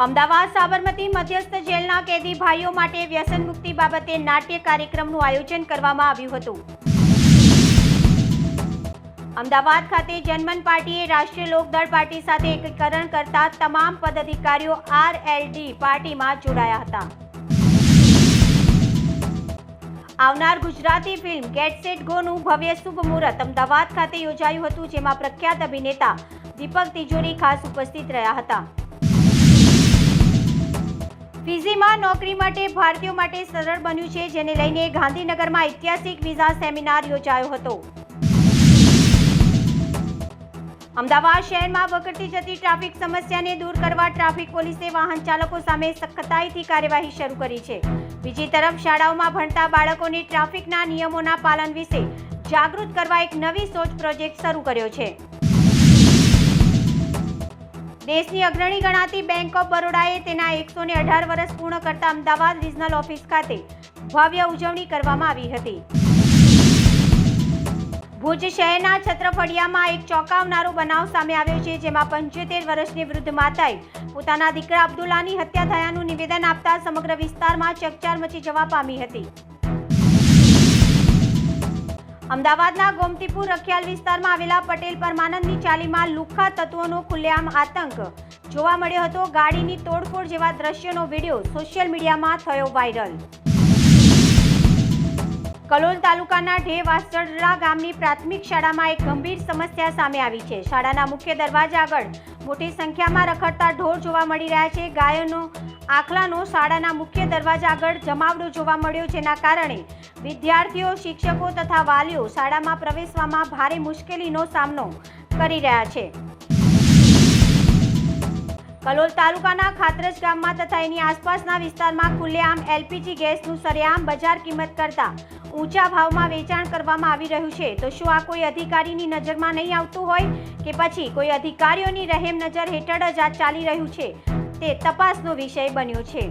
અમદાવાદ સાબરમતી મધ્યસ્થ જેલના કેદી ભાઈઓ માટે વ્યસન મુક્તિ બાબતે નાટ્ય કાર્યક્રમનું આયોજન કરવામાં આવ્યું હતું। અમદાવાદ ખાતે જનમન પાર્ટીએ રાષ્ટ્રીય લોકદળ પાર્ટી સાથે એકીકરણ કરતા તમામ પદાધિકારીઓ RLD પાર્ટીમાં જોડાયા હતા। આવનાર ગુજરાતી ફિલ્મ ગેટ સેટ ગોનું ભવ્ય શુભ મુહૂર્ત અમદાવાદ ખાતે યોજાયું હતું, જેમાં પ્રખ્યાત અભિનેતા દીપક તિજોરી ખાસ ઉપસ્થિત રહ્યા હતા। ફિજીમાં નોકરી માટે ભારતીયો માટે સરળ બન્યું છે, જેને લઈને ગાંધીનગરમાં ઐતિહાસિક વિઝા સેમિનાર યોજાયો હતો। અમદાવાદ શહેરમાં વકરતી જતી ટ્રાફિક સમસ્યાને દૂર કરવા ટ્રાફિક પોલીસે વાહન ચાલકો સામે સખ્તાઈથી કાર્યવાહી શરૂ કરી છે। બીજી તરફ શાળાઓમાં ભણતા બાળકોને ટ્રાફિકના નિયમોના પાલન વિશે જાગૃત કરવા એક નવી સોચ પ્રોજેક્ટ શરૂ કર્યો છે। દેશની અગ્રણી ગણાતી બેંક ઓફ બરોડાએ તેના 118 વર્ષ પૂર્ણ કરતા અમદાવાદ રિજનલ ઓફિસ ખાતે ભવ્ય ઉજવણી કરવામાં આવી હતી। ભુજ શહેરના છત્રફળિયામાં એક ચોંકાવનારો બનાવ સામે આવ્યો છે, જેમાં 75 વર્ષની વૃદ્ધ માતાએ પોતાના દીકરા અબ્દુલ્લાની હત્યા થયાનું નિવેદન આપતા સમગ્ર વિસ્તારમાં ચકચાર મચી જવા પામી હતી। અમદાવાદના ગોમતીપુર રખિયાલ વિસ્તારમાં આવેલા પટેલ પરમાનંદની ચાલીમાં લુખ્ખા તત્વોનો ખુલ્લેઆમ આતંક જોવા મળ્યો હતો। ગાડીની તોડફોડ જેવા દ્રશ્યોનો વિડીયો સોશિયલ મીડિયામાં થયો વાયરલ। કલોલ તાલુકાના ઢે વાસરડા ગામની પ્રાથમિક શાળામાં એક ગંભીર સમસ્યા સામે આવી છે। શાળાના મુખ્ય દરવાજા આગળ મોટી સંખ્યામાં રખડતા ઢોર જોવા મળી રહ્યા છે। ગાયોનો આખલાનો શાળાના મુખ્ય દરવાજા આગળ જમાવડો જોવા મળ્યો, જેના કારણે વિદ્યાર્થીઓ, શિક્ષકો તથા વાલીઓ શાળામાં પ્રવેશવામાં ભારે મુશ્કેલીનો સામનો કરી રહ્યા છે। કલોલ તાલુકાના ખાતરજ ગામમાં તથા એની આસપાસના વિસ્તારમાં ખુલ્લેઆમ LPG ગેસનું સરેઆમ બજાર કિંમત કરતા ઊંચા ભાવમાં વેચાણ કરવામાં આવી રહ્યું છે। તો શું આ કોઈ અધિકારીની નજરમાં નહીં આવતું હોય કે પછી કોઈ અધિકારીઓની રહેમ નજર હેઠળ જ આ ચાલી રહ્યું છે, તે તપાસનો વિષય બન્યો છે।